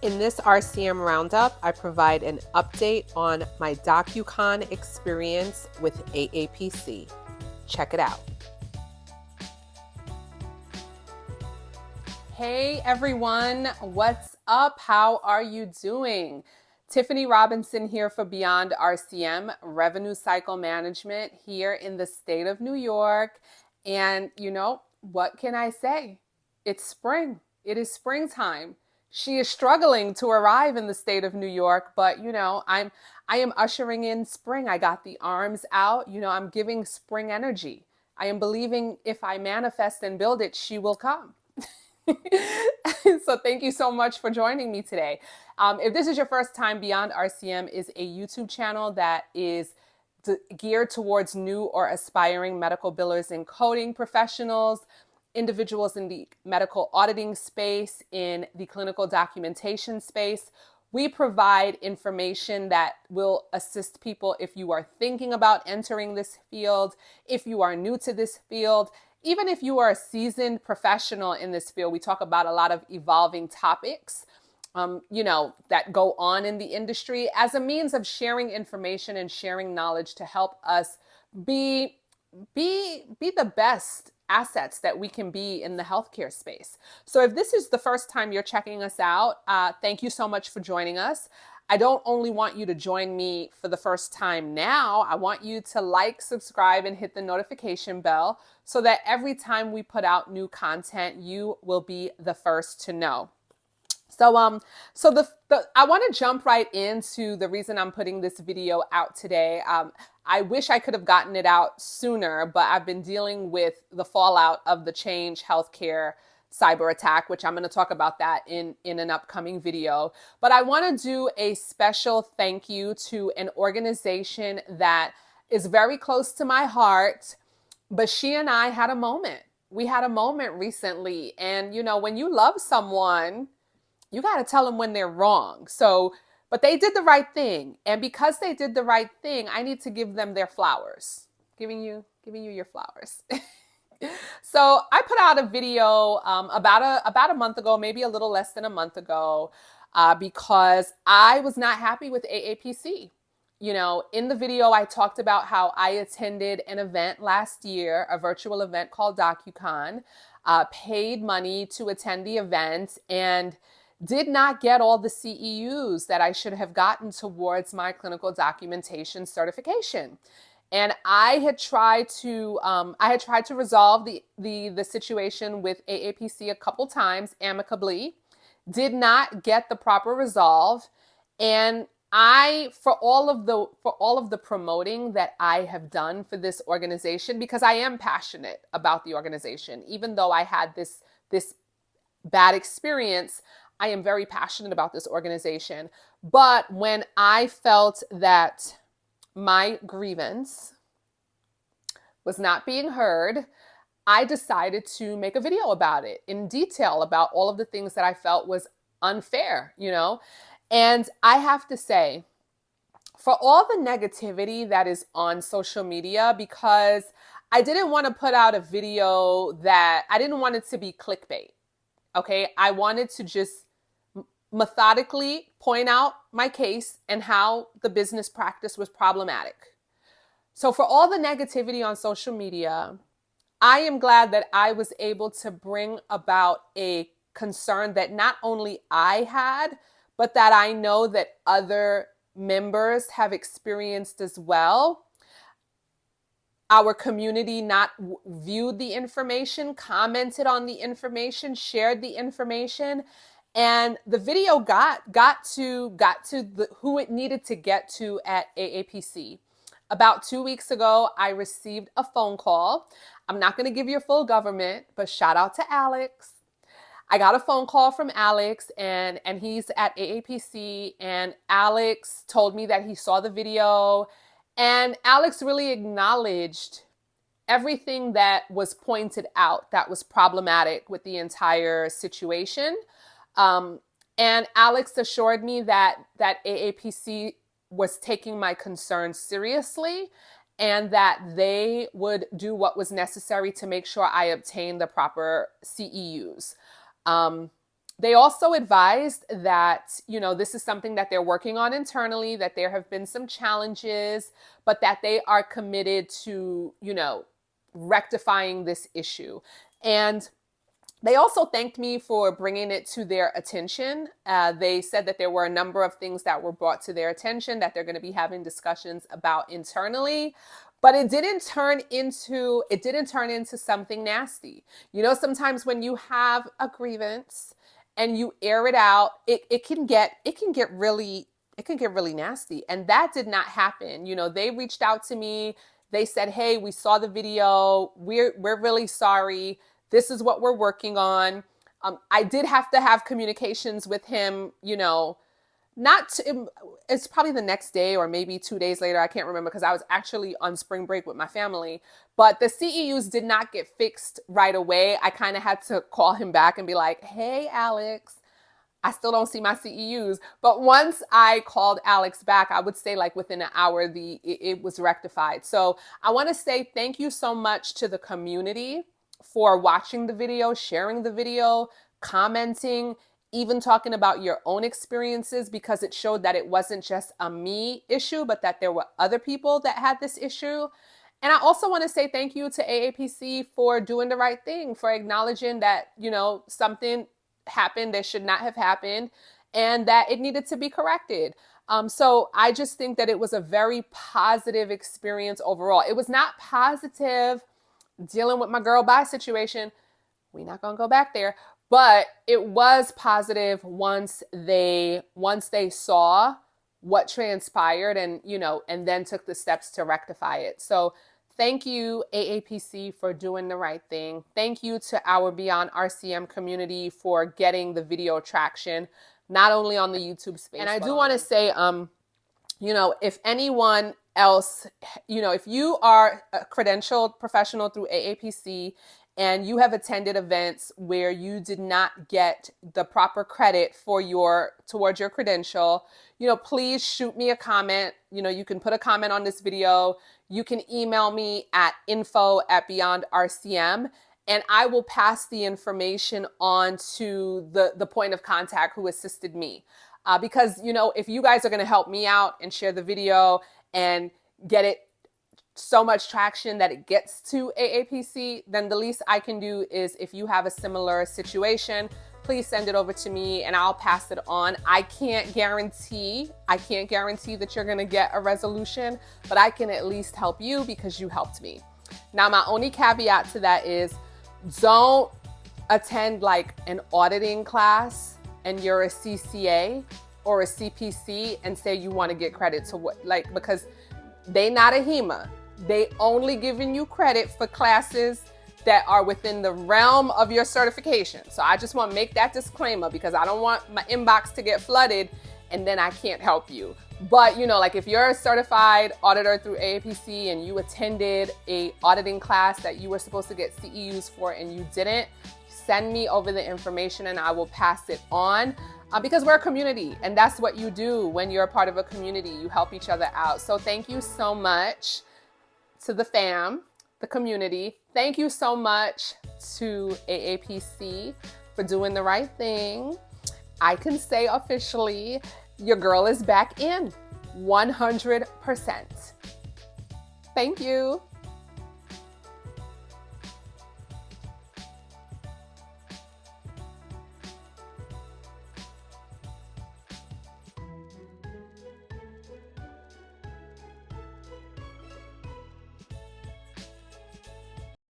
In this RCM Roundup, I provide an update on my DocuCon experience with AAPC. Check it out. Hey everyone, what's up? How are you doing? Tiffany Robinson here for BeyondRCM, Revenue Cycle Management here in the state of New York. And what can I say? It's spring. It is springtime. She is struggling to arrive in the state of New York, but I am ushering in spring. I got the arms out. I'm giving spring energy. I am believing if I manifest and build it, she will come. So thank you so much for joining me today. If this is your first time, BeyondRCM is a YouTube channel that is geared towards new or aspiring medical billers and coding professionals, individuals in the medical auditing space, in the clinical documentation space. We provide information that will assist people if you are thinking about entering this field, if you are new to this field, even if you are a seasoned professional in this field. We talk about a lot of evolving topics, that go on in the industry as a means of sharing information and sharing knowledge to help us be the best assets that we can be in the healthcare space. So if this is the first time you're checking us out, thank you so much for joining us. I don't only want you to join me for the first time now, I want you to like, subscribe, and hit the notification bell so that every time we put out new content, you will be the first to know. So I want to jump right into the reason I'm putting this video out today. I wish I could have gotten it out sooner, but I've been dealing with the fallout of the Change Healthcare cyber attack, which I'm going to talk about that in an upcoming video. But I want to do a special thank you to an organization that is very close to my heart, but she and I had a moment. We had a moment recently, and when you love someone, you got to tell them when they're wrong. But they did the right thing. And because they did the right thing, I need to give them their flowers. Giving you your flowers. So I put out a video about a month ago, maybe a little less than a month ago, because I was not happy with AAPC. In the video, I talked about how I attended an event last year, a virtual event called DocuCon, paid money to attend the event, and did not get all the CEUs that I should have gotten towards my clinical documentation certification. And I had tried to resolve the situation with AAPC a couple times amicably, did not get the proper resolve, and for all of the promoting that I have done for this organization, because I am passionate about the organization, even though I had this bad experience, I am very passionate about this organization. But when I felt that my grievance was not being heard, I decided to make a video about it in detail, about all of the things that I felt was unfair, And I have to say, for all the negativity that is on social media, because I didn't want to put out a video I didn't want it to be clickbait. Okay, I wanted to just methodically point out my case and how the business practice was problematic. So for all the negativity on social media, I am glad that I was able to bring about a concern that not only I had, but that I know that other members have experienced as well. Our community not viewed the information, commented on the information, shared the information, and the video got to who it needed to get to at AAPC. About 2 weeks ago, I received a phone call. I'm not going to give you a full government, but shout out to Alex. I got a phone call from Alex, and he's at AAPC, and Alex told me that he saw the video, and Alex really acknowledged everything that was pointed out that was problematic with the entire situation. And Alex assured me that AAPC was taking my concerns seriously and that they would do what was necessary to make sure I obtained the proper CEUs. They also advised that, this is something that they're working on internally, that there have been some challenges, but that they are committed to, rectifying this issue. And they also thanked me for bringing it to their attention. They said that there were a number of things that were brought to their attention that they're going to be having discussions about internally. But it didn't turn into something nasty. Sometimes when you have a grievance and you air it out, it can get really nasty. And that did not happen. They reached out to me. They said, "Hey, we saw the video. We're really sorry. This is what we're working on." I did have to have communications with him, it's probably the next day or maybe 2 days later. I can't remember because I was actually on spring break with my family. But the CEUs did not get fixed right away. I kind of had to call him back and be like, "Hey, Alex, I still don't see my CEUs." But once I called Alex back, I would say like within an hour, it was rectified. So I want to say thank you so much to the community for watching the video, sharing the video, commenting, even talking about your own experiences, because it showed that it wasn't just a me issue, but that there were other people that had this issue. And I also want to say thank you to AAPC for doing the right thing, for acknowledging that, something happened that should not have happened and that it needed to be corrected. So I just think that it was a very positive experience overall. It was not positive dealing with my girl bye situation. We're not going to go back there. But it was positive once they saw what transpired and, and then took the steps to rectify it. So thank you, AAPC, for doing the right thing. Thank you to our BeyondRCM community for getting the video traction, not only on the YouTube space. And I do want to say, if anyone else, if you are a credentialed professional through AAPC and you have attended events where you did not get the proper credit towards your credential, please shoot me a comment. You can put a comment on this video. You can email me at info@BeyondRCM, and I will pass the information on to the point of contact who assisted me. Because, if you guys are going to help me out and share the video and get it so much traction that it gets to AAPC, then the least I can do is, if you have a similar situation, please send it over to me and I'll pass it on. I can't guarantee that you're going to get a resolution, but I can at least help you because you helped me. Now, my only caveat to that is, don't attend like an auditing class and you're a CCA or a CPC and say you want to get credit to because they not a HEMA. They only giving you credit for classes that are within the realm of your certification. So I just want to make that disclaimer because I don't want my inbox to get flooded and then I can't help you. But if you're a certified auditor through AAPC and you attended a auditing class that you were supposed to get CEUs for and you didn't, send me over the information and I will pass it on. Because we're a community and that's what you do when you're a part of a community. You help each other out. So thank you so much to the fam, the community. Thank you so much to AAPC for doing the right thing. I can say officially, your girl is back in 100%. Thank you.